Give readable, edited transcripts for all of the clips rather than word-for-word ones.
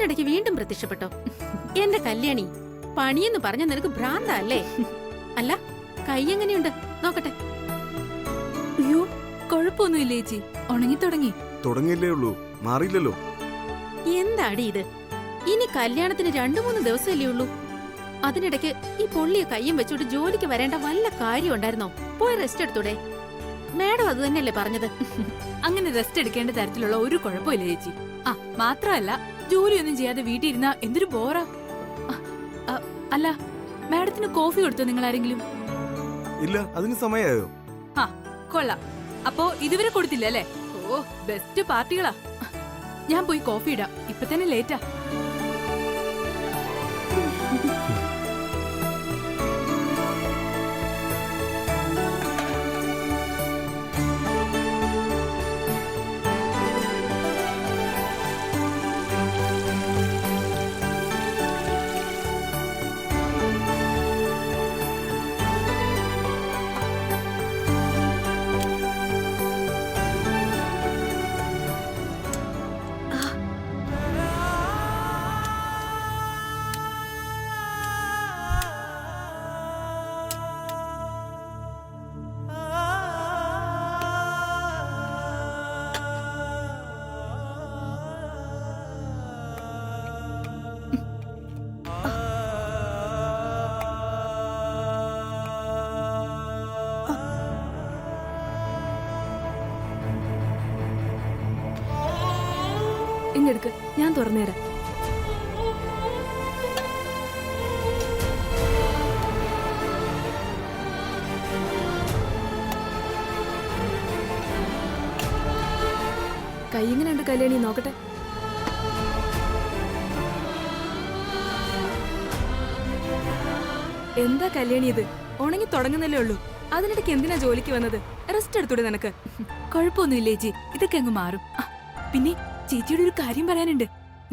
അതിനിടയ്ക്ക് വീണ്ടും പ്രത്യക്ഷപ്പെട്ടോ. എന്റെ കല്യാണി, പണിയെന്ന് പറഞ്ഞ നിനക്ക് ഭ്രാന്തല്ലേ? അല്ല, കൈ എങ്ങനെയുണ്ട് നോക്കട്ടെ. അയ്യോ, കുഴപ്പമൊന്നുമില്ല ചേച്ചി, ഉണങ്ങി തുടങ്ങിയില്ലേ ഉള്ളൂ, മാറിയില്ലല്ലോ. എന്താടി ഇത്? ഇനി കല്യാണത്തിന് 2-3 ദിവസമല്ലേ ഉള്ളൂ. അതിനിടയ്ക്ക് ഈ പൊള്ളിയ കയ്യും വെച്ചോട്ട് ജോലിക്ക് വരേണ്ട വല്ല കാര്യം ഉണ്ടായിരുന്നോ? പോയി റെസ്റ്റ് എടുത്തൂടെ? മാഡം അത് തന്നെയല്ലേ പറഞ്ഞത്. അങ്ങനെ റെസ്റ്റ് എടുക്കേണ്ട തരത്തിലുള്ള ഒരു കുഴപ്പമില്ല ചേച്ചി. ആ മാത്രമല്ല, ജോലിയൊന്നും ചെയ്യാതെ വീട്ടിൽ ഇരുന്നാ എന്തൊരു ബോറാ. അല്ല, മാഡത്തിന് കോഫി കൊടുത്തോ നിങ്ങൾ ആരെങ്കിലും? ഇല്ല, അതിന് സമയമായോ? ആ കൊള്ളാം, അപ്പോ ഇതുവരെ കൊടുത്തില്ല അല്ലേ? ഓ, ബെസ്റ്റ് പാർട്ടികളാ. ഞാൻ പോയി കോഫി ഇടാം, ഇപ്പൊ തന്നെ ലേറ്റാ. ഇങ്ങെടുക്ക്, ഞാൻ തുറന്നുതരാം. കൈ എങ്ങനെയുണ്ട് കല്യാണി, നോക്കട്ടെ. എന്താ കല്യാണി ഇത്? ഉണങ്ങി തുടങ്ങുന്നല്ലേ ഉള്ളൂ, അതിനിടയ്ക്ക് എന്തിനാ ജോലിക്ക് വന്നത്? റെസ്റ്റ് എടുത്തൂടെ നിനക്ക്? കുഴപ്പമൊന്നുമില്ല ചേച്ചി, ഇതൊക്കെ അങ്ങ് മാറും. പിന്നെ ചേച്ചിയുടെ ഒരു കാര്യം പറയാനുണ്ട്,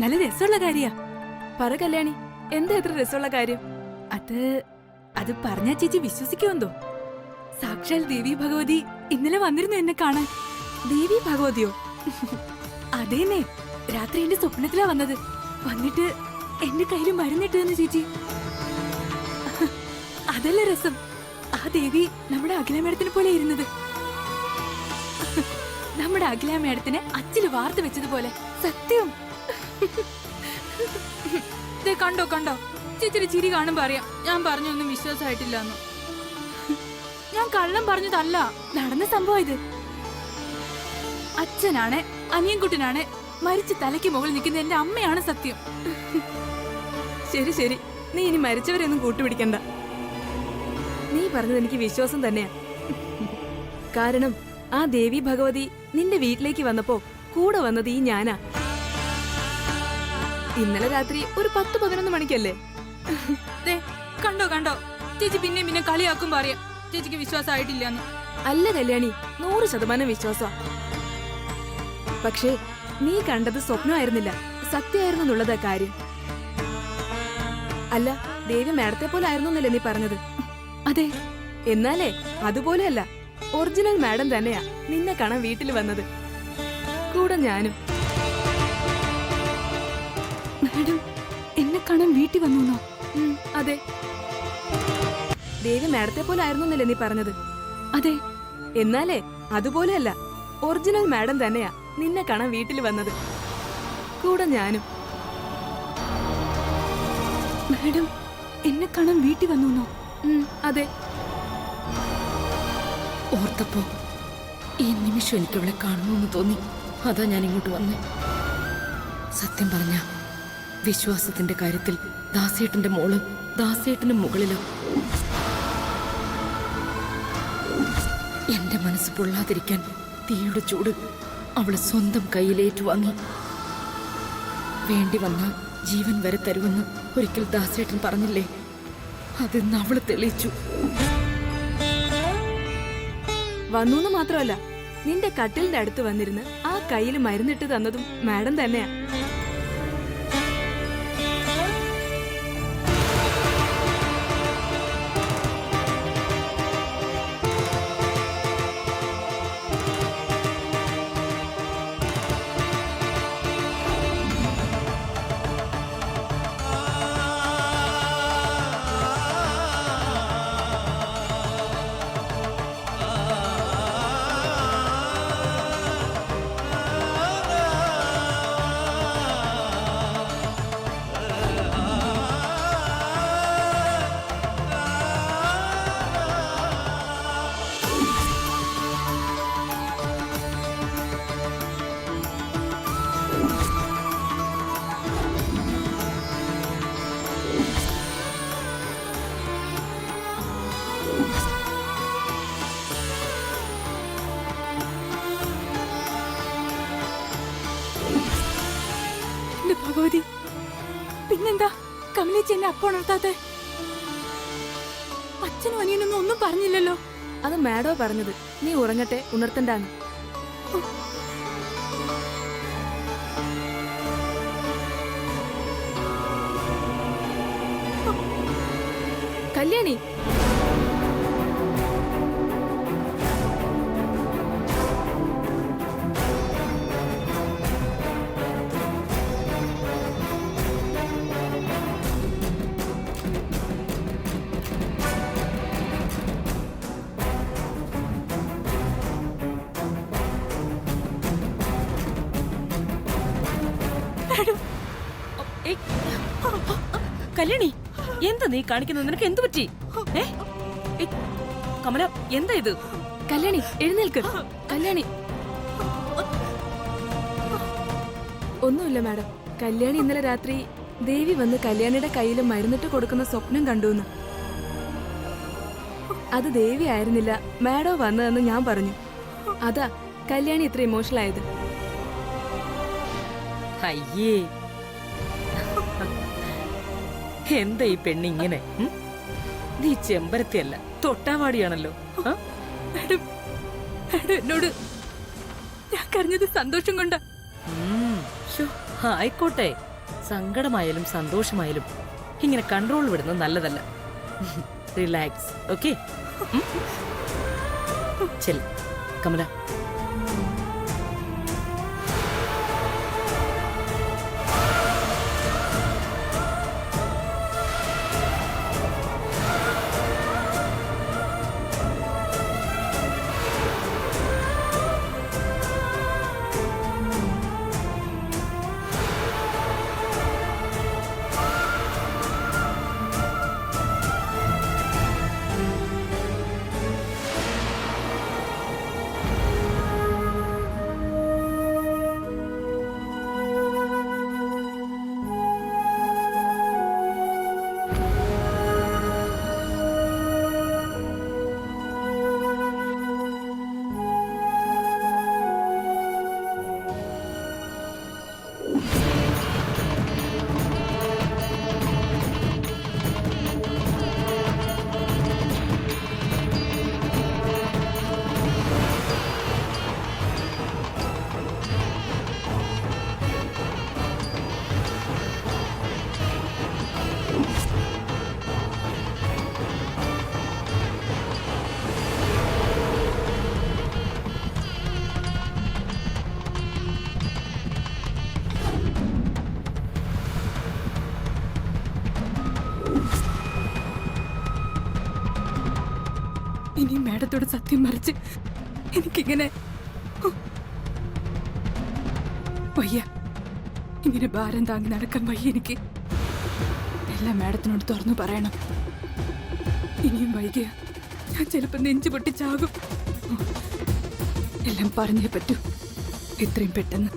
നല്ല രസമുള്ള കാര്യാ. പറ കല്യാണി, എന്താ എത്ര രസമുള്ള കാര്യം? അത് പറഞ്ഞാ ചേച്ചി വിശ്വസിക്കുമെന്തോ? സാക്ഷാൽ ദേവി ഭഗവതി ഇന്നലെ വന്നിരുന്നു എന്നെ കാണാൻ. ദേവി ഭഗവതിയോ? അതേന്നെ, രാത്രി എന്റെ സ്വപ്നത്തിലാ വന്നത്. വന്നിട്ട് എന്റെ കയ്യിൽ മരുന്നിട്ടെന്ന് ചേച്ചി. അതല്ല രസം, ആ ദേവി നമ്മുടെ അഖില മേഡത്തിനെ പോലെ ഇരുന്നത്. നമ്മുടെ അഖില മേഡത്തിനെ അച്ചില് വാർത്ത വെച്ചതുപോലെ. സത്യം. കണ്ടോ കണ്ടോ, ചേച്ചിയുടെ ചിരി കാണുമ്പോ അറിയാം ഞാൻ പറഞ്ഞൊന്നും വിശ്വാസമായിട്ടില്ലെന്ന്. ഞാൻ കള്ളം പറഞ്ഞതല്ല, നടന്ന സംഭവം ഇത്. അച്ഛനാണ്, അനിയൻകുട്ടനാണ്, മരിച്ച തലയ്ക്ക് മുകളിൽ നിൽക്കുന്ന എന്റെ അമ്മയാണ് സത്യം. ശരി ശരി, നീ ഇനി മരിച്ചവരെയൊന്നും കൂട്ടുപിടിക്കണ്ട. നീ പറഞ്ഞത് എനിക്ക് വിശ്വാസം തന്നെയാ. കാരണം ആ ദേവി ഭഗവതി നിന്റെ വീട്ടിലേക്ക് വന്നപ്പോ കൂടെ വന്നത് ഈ ഞാനാ. ഇന്നലെ രാത്രി ഒരു 10-11 മണിക്കല്ലേ? കണ്ടോ കണ്ടോ, ചേച്ചി പിന്നെ പിന്നെ കളിയാക്കുമ്പോ അറിയാം ചേച്ചിക്ക് വിശ്വാസമായിട്ടില്ലെന്ന്. അല്ല കല്യാണി, 100% വിശ്വാസ. പക്ഷേ നീ കണ്ടത് സ്വപ്നമായിരുന്നില്ല, സത്യമായിരുന്നു എന്നുള്ളതാ കാര്യം. അല്ല, ദേവി മേഡത്തെ പോലെ ആയിരുന്നു എന്നല്ലേ നീ പറഞ്ഞത്? അതെ. എന്നാലേ അതുപോലെയല്ല, ഒറിജിനൽ മാഡം തന്നെയാ നിന്നെ കാണാൻ വീട്ടിൽ വന്നത്, കൂടെ ഞാനും. മാഡം എന്നെ കാണാൻ വീട്ടിൽ വന്നു? അതെ. ദേവി മാഡത്തെ പോലെ ആയിരുന്നു എന്നല്ലേ നീ പറഞ്ഞത്? അതെ. എന്നാലേ അതുപോലെയല്ല, ഒറിജിനൽ മാഡം തന്നെയാ നിന്നെ കാണാൻ വീട്ടിൽ വന്നത്, കൂടെ ഞാനും. മാഡം എന്നെ കാണാൻ വീട്ടിൽ വന്നു? അതെ. ഓർത്തപ്പോ ഈ നിമിഷം എനിക്ക് അവളെ കാണണമെന്ന് തോന്നി, അതാ ഞാൻ ഇങ്ങോട്ട് വന്നേ. സത്യം പറഞ്ഞ വിശ്വാസത്തിന്റെ കാര്യത്തിൽ ദാസേട്ടന്റെ മോള് ദാസേട്ടന് മുകളിലോ. എന്റെ മനസ്സ് പൊള്ളാതിരിക്കാൻ തീയുടെ ചൂട് അവള് സ്വന്തം കയ്യിലേറ്റുവാങ്ങി. വേണ്ടി വന്ന ജീവൻ വരെ തരുമെന്ന് ഒരിക്കൽ ദാസേട്ടൻ പറഞ്ഞില്ലേ, അതിന്ന് അവള് തെളിയിച്ചു. വന്നൂന്ന് മാത്രമല്ല, നിന്റെ കട്ടിലിന്റെ അടുത്ത് വന്നിരുന്ന് ആ കയ്യിൽ മരുന്നിട്ട് തന്നതും മാഡം തന്നെയാ. ഭഗവതി, പിന്നെന്താ കമലേച്ചി എന്നെ അപ്പൊ ഉണർത്താത്തെ? അച്ഛനും അനിയനൊന്നും ഒന്നും പറഞ്ഞില്ലല്ലോ. അത് മാഡോ പറഞ്ഞത്, നീ ഉറങ്ങട്ടെ, ഉണർത്തണ്ടാണ്. കല്യാണി, കല്യാണി, എന്താ നീ കാണിക്കുന്നത്? നിനക്ക് എന്തു പറ്റി? കമല, എന്താ ഇത്? കല്യാണി എഴുന്നേൽക്ക്. കല്യാണി, ഒന്നുമില്ല മാഡം. കല്യാണി ഇന്നലെ രാത്രി ദേവി വന്ന് കല്യാണിയുടെ കയ്യിൽ മരുന്നിട്ട് കൊടുക്കുന്ന സ്വപ്നം കണ്ടുവെന്ന്. അത് ദേവി ആയിരുന്നില്ല, മാഡോ വന്നതെന്ന് ഞാൻ പറഞ്ഞു. അതാ കല്യാണി ഇത്ര ഇമോഷണൽ ആയത്. അയ്യേ, എന്താ ഈ പെണ്ണിങ്ങനെ? നീ ചെമ്പരത്തിയല്ല, തൊട്ടാവാടിയാണല്ലോ. മാഡം, മാഡം എന്നോട് ഞാൻ കരഞ്ഞത് സന്തോഷം കൊണ്ടാ. ആയിക്കോട്ടെ, സങ്കടമായാലും സന്തോഷമായാലും ഇങ്ങനെ കൺട്രോൾ വിടുന്നത് നല്ലതല്ല. Relax, okay? ചെല് കമല. ഇനി മാഡത്തോട് സത്യം മറിച്ച് എനിക്കിങ്ങനെ വയ്യ. ഇങ്ങനെ ഭാരം താങ്ങി നടക്കാൻ വയ്യ എനിക്ക്. എല്ലാം മാഡത്തിനോട് തുറന്നു പറയണം. ഇനിയും വൈകിയ ഞാൻ ചിലപ്പോ നെഞ്ചു പൊട്ടിച്ചാകും. എല്ലാം പറഞ്ഞേ പറ്റൂ, എത്രയും പെട്ടെന്ന്.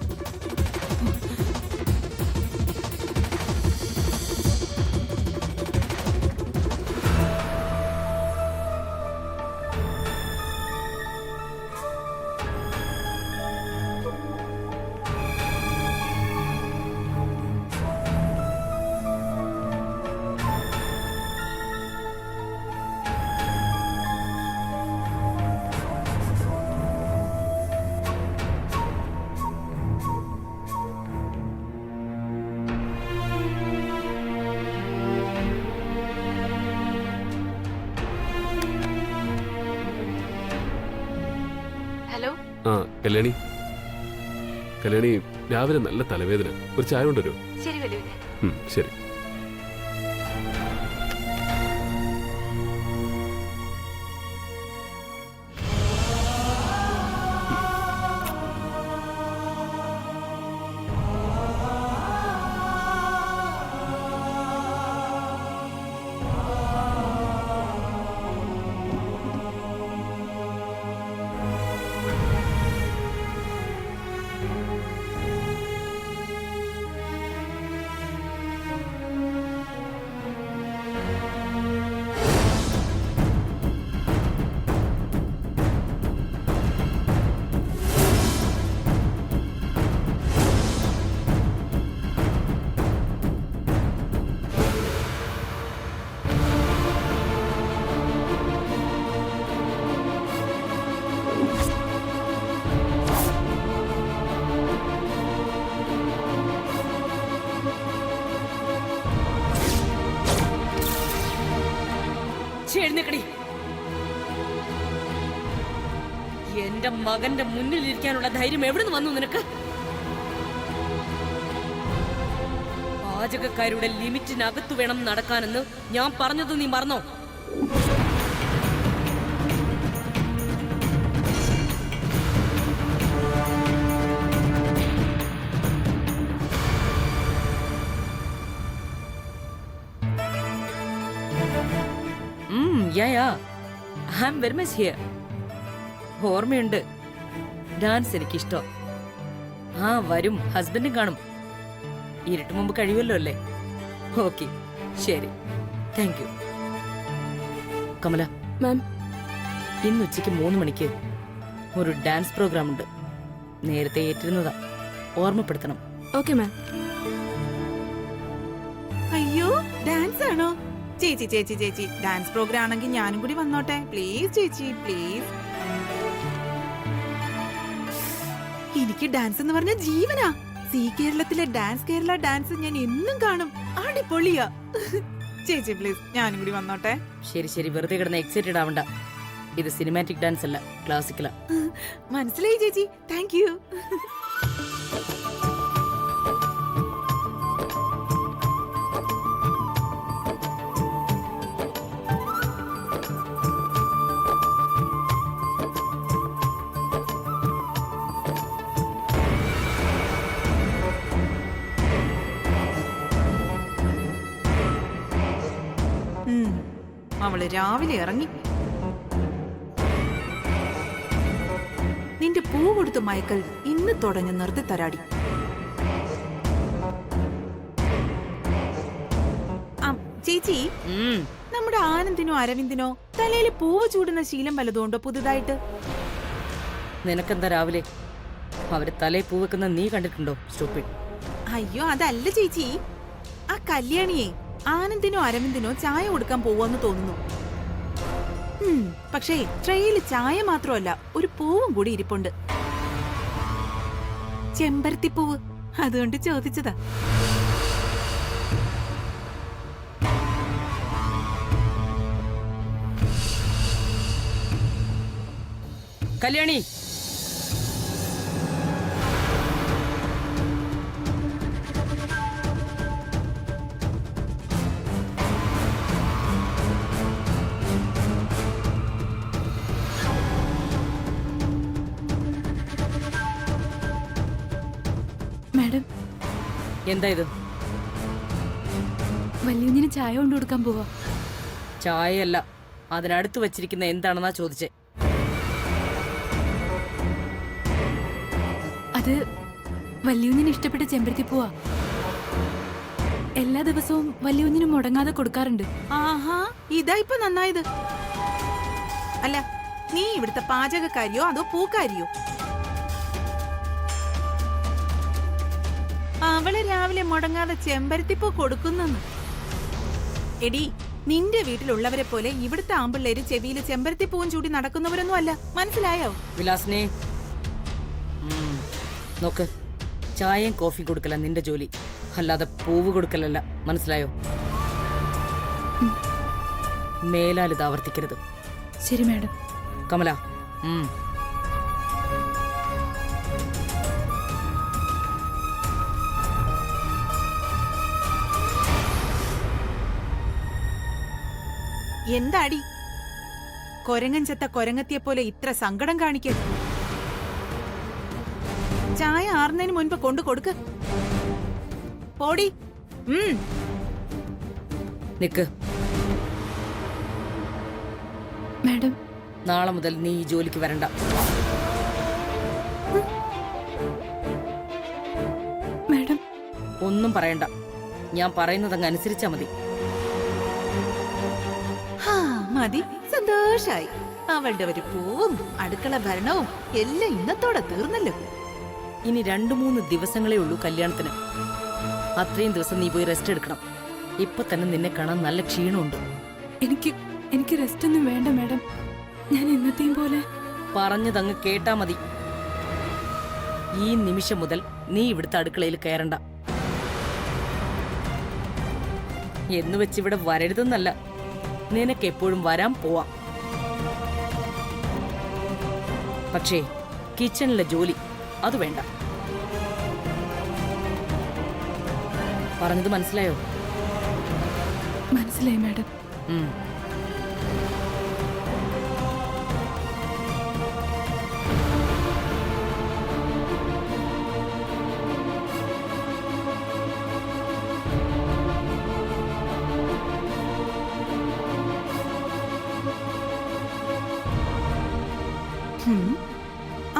ആ കല്യാണി, കല്യാണി രാവിലെ നല്ല തലവേദന, ഒരു ചായ കൊണ്ടുവരൂ. ശരി. എന്റെ മകന്റെ മുന്നിലിരിക്കാനുള്ള ധൈര്യം എവിടുന്ന് വന്നു നിനക്ക്? പാചകക്കാരുടെ ലിമിറ്റിനകത്തു വേണം നടക്കാനെന്ന് ഞാൻ പറഞ്ഞത് നീ മറന്നോ? ഓർമ്മയുണ്ട്. ഡാൻസ് എനിക്കിഷ്ടം. ആ വരും, ഹസ്ബൻഡും കാണും. ഇരുട്ട് മുമ്പ് കഴിയുമല്ലോ അല്ലേ? ഓക്കെ, ശരി, താങ്ക് യു. കമല മാം, ഇന്ന് ഉച്ചയ്ക്ക് 3 മണിക്ക് ഒരു ഡാൻസ് പ്രോഗ്രാം ഉണ്ട്. നേരത്തെ ഏറ്റിരുന്നതാ, ഓർമ്മപ്പെടുത്തണം. Okay ma'am. അയ്യോ, ഡാൻസ് ആണോ? ചേച്ചി ചേച്ചി ചേച്ചി, ഡാൻസ് പ്രോഗ്രാം ആണെങ്കിൽ ഞാനും കൂടി വന്നോട്ടെ പ്ലീസ് ചേച്ചി, പ്ലീസ്. എനിക്ക് ഡാൻസ് എന്ന് പറഞ്ഞ ജീവനാ. കേരളത്തിലെ കേരള ഡാൻസ് ഞാൻ എന്നും കാണും. അടിപൊളിയാ. ചേച്ചി പ്ലീസ്, ഞാനും കൂടി വന്നോട്ടെ. ശരി ശരി, വെറുതെ കിടന്ന് എക്സൈറ്റഡ് ആവണ്ട. ഇത് സിനിമാറ്റിക് ഡാൻസ് അല്ല, ക്ലാസിക്കലാ. മനസ്സിലായി ചേച്ചി, താങ്ക് യു. അവള് രാവിലെ ഇറങ്ങി. നിന്റെ പൂ കൊടുത്ത് മയക്കൽ ഇന്ന് തുടങ്ങി നിർത്തി തരാടി. ചേച്ചി, നമ്മുടെ ആനന്ദിനോ അരവിന്ദിനോ തലയിൽ പൂവ് ചൂടുന്ന ശീലം വല്ലതുകൊണ്ടോ പുതുതായിട്ട്? നിനക്കെന്താ രാവിലെ? അവര് തലയിൽ പൂ വെക്കുന്ന നീ കണ്ടിട്ടുണ്ടോ? സ്റ്റൂപ്പിഡ്. അയ്യോ, അതല്ല ചേച്ചി. ആ കല്യാണിയെ ആനന്ദിനോ അരവിന്ദിനോ ചായ കൊടുക്കാൻ പോവാന്ന് തോന്നുന്നു. പക്ഷേ ട്രെയിൽ ചായ മാത്രമല്ല, ഒരു പൂവും കൂടി ഇരിപ്പുണ്ട്. ചെമ്പരത്തിപ്പൂവ്. അതുകൊണ്ട് ചോദിച്ചതാ. കല്യാണി, മാഡം, എന്താ ഇത്? വല്യുഞ്ഞിന് ചായ കൊണ്ടു കൊടുക്കാൻ പോവാ. ചായയല്ല, അതിനടുത്ത് വച്ചിരിക്കുന്ന എന്താണെന്നാ ചോദിച്ചേ. അത് വല്യുഞ്ഞിന് ഇഷ്ടപ്പെട്ട ചെമ്പരത്തി പൂവാ. എല്ലാ ദിവസവും വല്യുഞ്ഞിന് മുടങ്ങാതെ കൊടുക്കാറുണ്ട്. ആഹാ, ഇതാ ഇപ്പൊ നന്നായത്. അല്ല, നീ ഇവിടുത്തെ പാചകക്കാരിയോ അതോ പൂക്കാരിയോ? അവള് രാവിലെ മുടങ്ങാതെ ചെമ്പരത്തിപ്പൂ കൊടുക്കുന്നെന്ന്. എടി, നിന്റെ വീട്ടിലുള്ളവരെ പോലെ ഇവിടുത്തെ ആമ്പിള്ളേര് ചെവിയില് ചെമ്പരത്തിപ്പൂവും ചൂടി നടക്കുന്നവരൊന്നും അല്ല. മനസ്സിലായോ? വിലാസിനെ, നോക്ക്, ചായയും കോഫി കൊടുക്കല നിന്റെ ജോലി, അല്ലാതെ പൂവ് കൊടുക്കലല്ല. മനസ്സിലായോ? മേലാൽ ഇത് ആവർത്തിക്കരുത്. ശരി മാഡം. കമല, എന്താടി കൊരങ്ങൻ ചെത്ത കൊരങ്ങത്തിയെ പോലെ ഇത്ര സങ്കടം കാണിക്ക? ചായ ആറുന്നതിന് മുൻപ് കൊണ്ടു കൊടുക്ക്. പോടി. നിക്ക്. മാഡം, നാളെ മുതൽ നീ ഈ ജോലിക്ക് വരണ്ട. മാഡം, ഒന്നും പറയണ്ട. ഞാൻ പറയുന്നതങ്ങ് അനുസരിച്ചാ മതി. മതി, സന്തോഷായി. അവളുടെ ഒരു പൂവും അടുക്കള ഭരണവും എല്ലാം ഇന്നത്തോടെ തീർന്നല്ലോ. ഇനി 2-3 ദിവസങ്ങളേ ഉള്ളൂ കല്യാണത്തിന്. അത്രയും ദിവസം നീ പോയി റെസ്റ്റ് എടുക്കണം. ഇപ്പൊ തന്നെ നിന്നെ കാണാൻ നല്ല ക്ഷീണമുണ്ട്. എനിക്ക് റെസ്റ്റ് ഒന്നും വേണ്ട മാഡം. ഞാൻ എന്നത്തെയും പോലെ. പറഞ്ഞതങ്ങ് കേട്ടാ മതി. ഈ നിമിഷം മുതൽ നീ ഇവിടുത്തെ അടുക്കളയിൽ കയറണ്ട. എന്ന് വെച്ചിവിടെ വരരുതെന്നല്ല, നിനക്ക് എപ്പോഴും വരാൻ പോവാം. പക്ഷേ കിച്ചണിലെ ജോലി അത് വേണ്ട. പറഞ്ഞത് മനസ്സിലായോ? മനസ്സിലായി മാഡം. ഉം.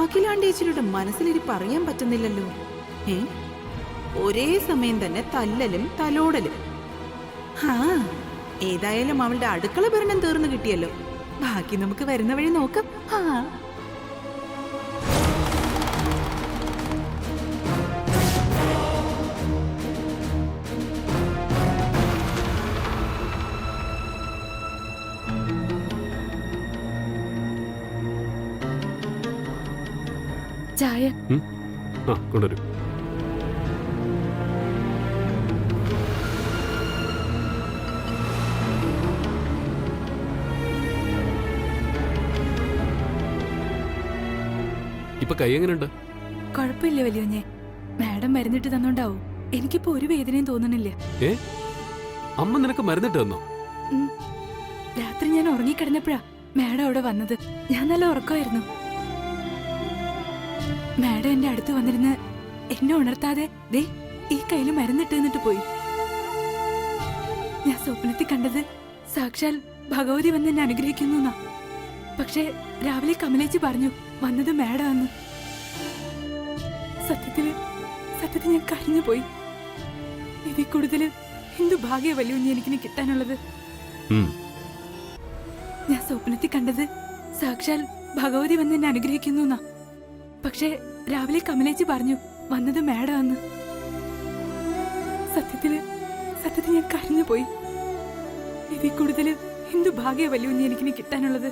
അഖിലാണ്ടേച്ചിയുടെ മനസ്സിലിരി പറയാൻ പറ്റുന്നില്ലല്ലോ. ഒരേ സമയം തന്നെ തല്ലലും തലോടലും. ഏതായാലും അവളുടെ അടുക്കള ഭരണം തീർന്നു കിട്ടിയല്ലോ. ബാക്കി നമുക്ക് വരുന്ന വഴി നോക്കാം. ചായ. ആ കൊണ്ടുവരൂ. ഇപ്പൊ കൈ എങ്ങനെയുണ്ട്? കുഴപ്പമില്ല വലിയഞ്ഞെ. മാഡം മരുന്നിട്ട് തന്നോണ്ടാവും എനിക്കിപ്പോ ഒരു വേദനയും തോന്നണില്ല. അമ്മ നിനക്ക് മരുന്നിട്ട് തന്നോ? രാത്രി ഞാൻ ഉറങ്ങിക്കിടന്നപ്പോഴാ മാഡം അവിടെ വന്നത്. ഞാൻ നല്ല ഉറക്കമായിരുന്നു. മാഡം എന്റെ അടുത്ത് വന്നിരുന്ന് എന്നെ ഉണർത്താതെ ദേ ഈ കയ്യില് മരുന്നിട്ട് എന്നിട്ട് പോയി. ഞാൻ സ്വപ്നത്തിൽ കണ്ടത് സാക്ഷാൽ ഭഗവതി വന്ന് എന്നെ അനുഗ്രഹിക്കുന്നു. പക്ഷെ രാവിലെ കമലേച്ചി പറഞ്ഞു വന്നത് മാഡം വന്നു. സത്യത്തില് ഞാൻ കരഞ്ഞു പോയി. ഇതിൽ കൂടുതൽ എന്തു ഭാഗ്യമല്ലോ എനിക്കിനി കിട്ടാനുള്ളത്. ഞാൻ സ്വപ്നത്തിൽ കണ്ടത് സാക്ഷാൽ ഭഗവതി വന്ന് എന്നെ അനുഗ്രഹിക്കുന്നു. പക്ഷെ രാവിലെ കമലേച്ചി പറഞ്ഞു വന്നത് മാഡം വന്ന്. സത്യത്തില് ഞാൻ കരഞ്ഞു പോയി. ഇതിൽ കൂടുതൽ എന്തു ഭാഗ്യമല്ലോ എനിക്കിനി കിട്ടാനുള്ളത്.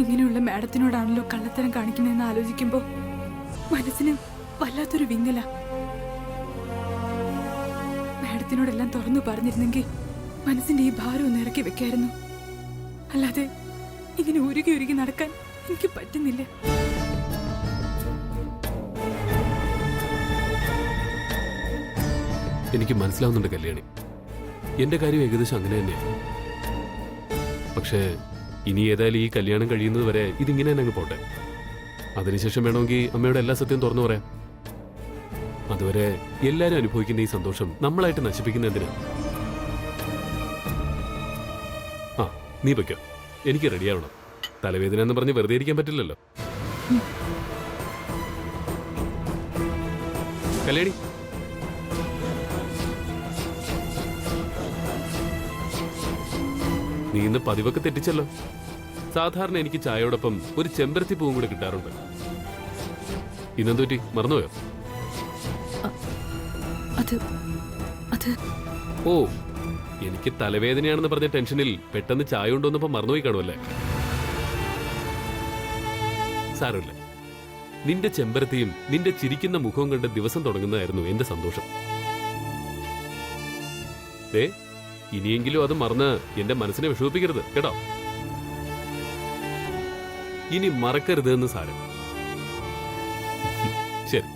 ഇങ്ങനെയുള്ള മാഡത്തിനോടാണല്ലോ കള്ളത്തരം കാണിക്കുന്നതെന്ന് ആലോചിക്കുമ്പോ മനസ്സിന് വല്ലാത്തൊരു വിങ്ങല. മാഡത്തിനോടെല്ലാം തുറന്നു പറഞ്ഞിരുന്നെങ്കിൽ മനസ്സിന്റെ ഈ ഭാരം ഒന്ന് ഇറക്കി വെക്കായിരുന്നു. അല്ലാതെ ഇങ്ങനെ ഉരുകി നടക്കാൻ എനിക്ക് പറ്റുന്നില്ല. എനിക്ക് മനസ്സിലാവുന്നുണ്ട് കല്യാണി, എന്റെ കാര്യം ഏകദേശം അങ്ങനെ തന്നെയാണ്. പക്ഷേ ഇനി ഏതായാലും ഈ കല്യാണം കഴിയുന്നത് വരെ ഇതിങ്ങനെ തന്നെ അങ്ങ് പോട്ടെ. അതിനുശേഷം വേണമെങ്കിൽ അമ്മയുടെ എല്ലാ സത്യം തുറന്നു പറയാം. അതുവരെ എല്ലാരും അനുഭവിക്കുന്ന ഈ സന്തോഷം നമ്മളായിട്ട് നശിപ്പിക്കുന്ന എന്തിനാ? ആ നീ വയ്ക്കോ, എനിക്ക് റെഡിയാവണം. തലവേദന എന്ന് പറഞ്ഞ് വെറുതെ ഇരിക്കാൻ പറ്റില്ലല്ലോ. കല്യാണി, നീ ഇന്ന് പതിവൊക്കെ തെറ്റിച്ചല്ലോ. സാധാരണ എനിക്ക് ചായയോടൊപ്പം ഒരു ചെമ്പരത്തി പൂവും കൂടെ കിട്ടാറുണ്ട്. ഇന്നെന്തു പറ്റി, മറന്നുപോയോ? ഓ, എനിക്ക് തലവേദനയാണെന്ന് പറഞ്ഞ ടെൻഷനിൽ പെട്ടെന്ന് ചായ കൊണ്ടുവന്നപ്പോ മറന്നുപോയി കാണുമല്ലേ? സാരമില്ല, നിന്റെ ചെമ്പരത്തിയും നിന്റെ ചിരിക്കുന്ന മുഖവും കണ്ട് ദിവസം തുടങ്ങുന്നതായിരുന്നു എന്റെ സന്തോഷം. ഇനിയെങ്കിലും അത് മറന്ന് എന്റെ മനസ്സിനെ വിഷമിപ്പിക്കരുത് കേട്ടോ. ഇനി മറക്കരുത് എന്ന് സാരം. ശരി.